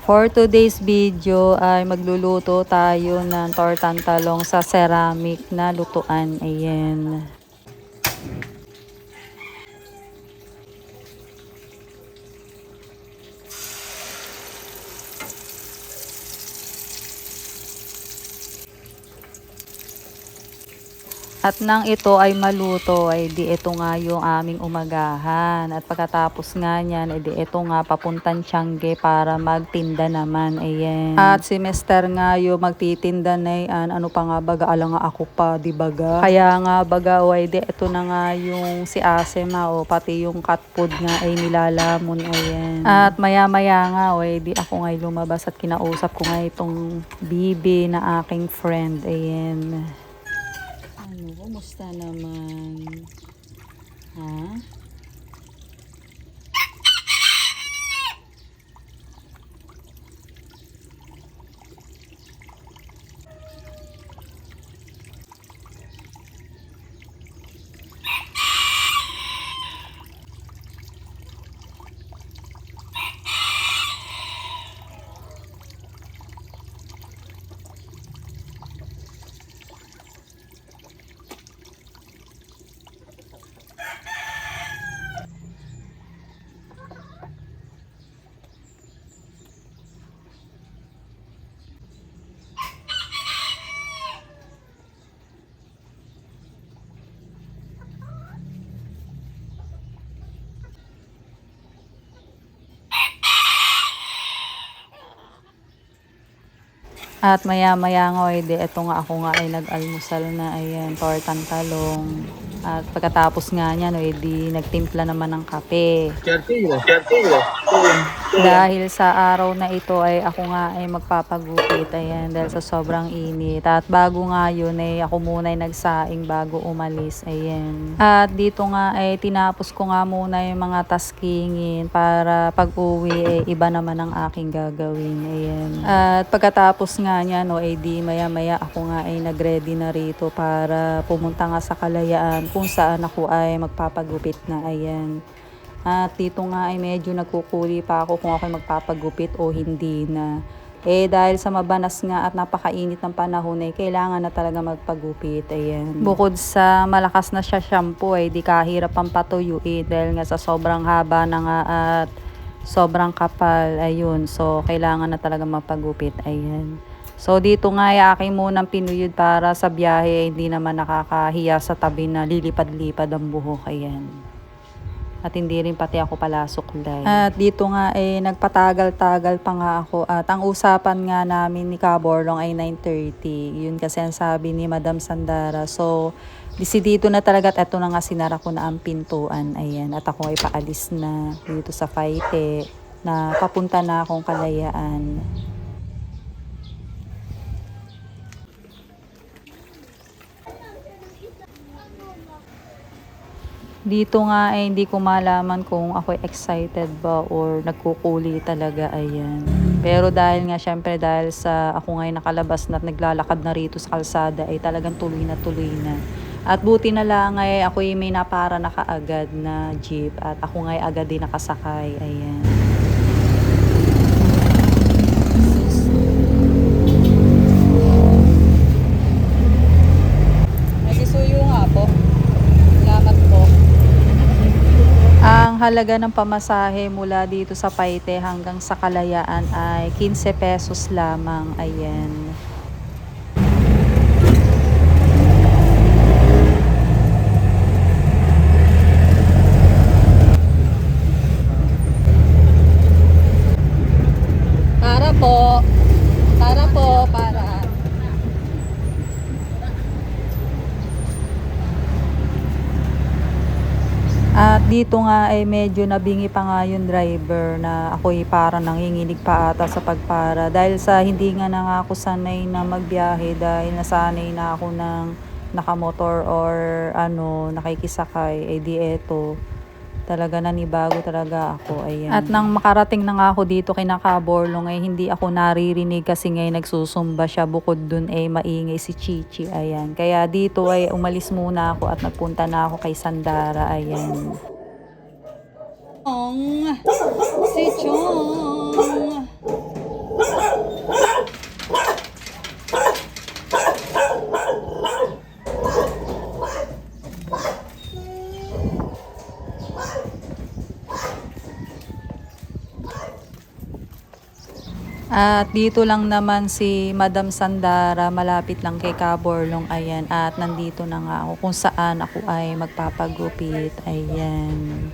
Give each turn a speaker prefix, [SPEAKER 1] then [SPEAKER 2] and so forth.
[SPEAKER 1] For today's video ay magluluto tayo ng tortang talong sa ceramic na lutuan. Ayan. At nang ito ay maluto, ay di ito nga yung aming umagahan. At pagkatapos nga niyan, ay di ito nga papuntan Tiangge para magtinda naman. Ayan. At si Mister nga yung magtitinda na yan. Ano pa nga baga, alang nga ako pa, di baga. Kaya nga baga, ay di ito na nga yung si Asema o pati yung cat food nga ay nilalamon. Ayan. At maya maya nga, ay di ako nga lumabas at kinausap ko nga itong bibi na aking friend. Ayan. Ano, kumusta naman? Ha? At maya maya nga, di eto nga ako nga ay nag-almusal na. Ayan, tortang talong. At pagkatapos nga niyan, di nagtimpla naman ng kape. Dahil sa araw na ito ay ako nga ay magpapagupit. Ayan, dahil sa sobrang init. At bago nga yun ay ako muna ay nagsaing bago umalis. Ayan. At dito nga ay tinapos ko nga muna yung mga taskingin para pag uwi iba naman ang aking gagawin. Ayan. At pagkatapos nga niyan, di maya maya ako nga ay nagready na rito para pumunta nga sa Kalayaan kung saan ako ay magpapagupit na. Ayan. At dito nga ay medyo nagkukuli pa ako kung ako magpapagupit o hindi na. Dahil sa mabanas nga at napakainit ng panahon kailangan na talaga magpagupit. Ayan. Bukod sa malakas na siya shampoo di kahirap pang patuyuin dahil nga sa sobrang haba na nga at sobrang kapal. Ayun. So, kailangan na talaga magpagupit. Ayan. So, dito nga ay aking munang pinuyod para sa biyahe hindi naman nakakahiya sa tabi na lilipad-lipad ang buhok. Ayan. At hindi rin pati ako palasuklay. At dito nga nagpatagal-tagal pa nga ako. At ang usapan nga namin ni Kaborlong ay 9:30. Yun kasi ang sabi ni Madam Sandara. So, dito na talaga at eto na nga sinara ko na ang pintuan. Ayan. At ako ay paalis na dito sa Paite na papunta na akong Kalayaan. Dito nga hindi ko malaman kung ako excited ba or nagkukuli talaga. Ayan. Pero dahil nga syempre dahil sa ako nga nakalabas na at naglalakad na rito sa kalsada ay talagang tuloy na tuloy na. At buti na lang ako may napara na kaagad na jeep at ako nga agad din nakasakay. Ayan. Nagisuyo nga po. Salamat po. Ang halaga ng pamasahe mula dito sa Paite hanggang sa Kalayaan ay 15 pesos lamang. Ayan. Para po. Para po. Para. At dito nga medyo nabingi pa nga yung driver na ako'y parang nanginginig pa ata sa pagpara. Dahil sa hindi nga na nga ako sanay na magbiyahe dahil nasanay na ako ng nakamotor or nakikisakay. Di eto. Talaga nanibago talaga ako. Ayan. At nang makarating na nga ako dito kay Nakaborlong hindi ako naririnig kasi nagsusumba siya. Bukod dun maingay si Chichi. Ayan. Kaya dito umalis muna ako at nagpunta na ako kay Sandara. Ayan. Si Chong. At dito lang naman si Madam Sandara, malapit lang kay Kaborlong, ayan. At nandito na nga ako kung saan ako ay magpapagupit, ayan.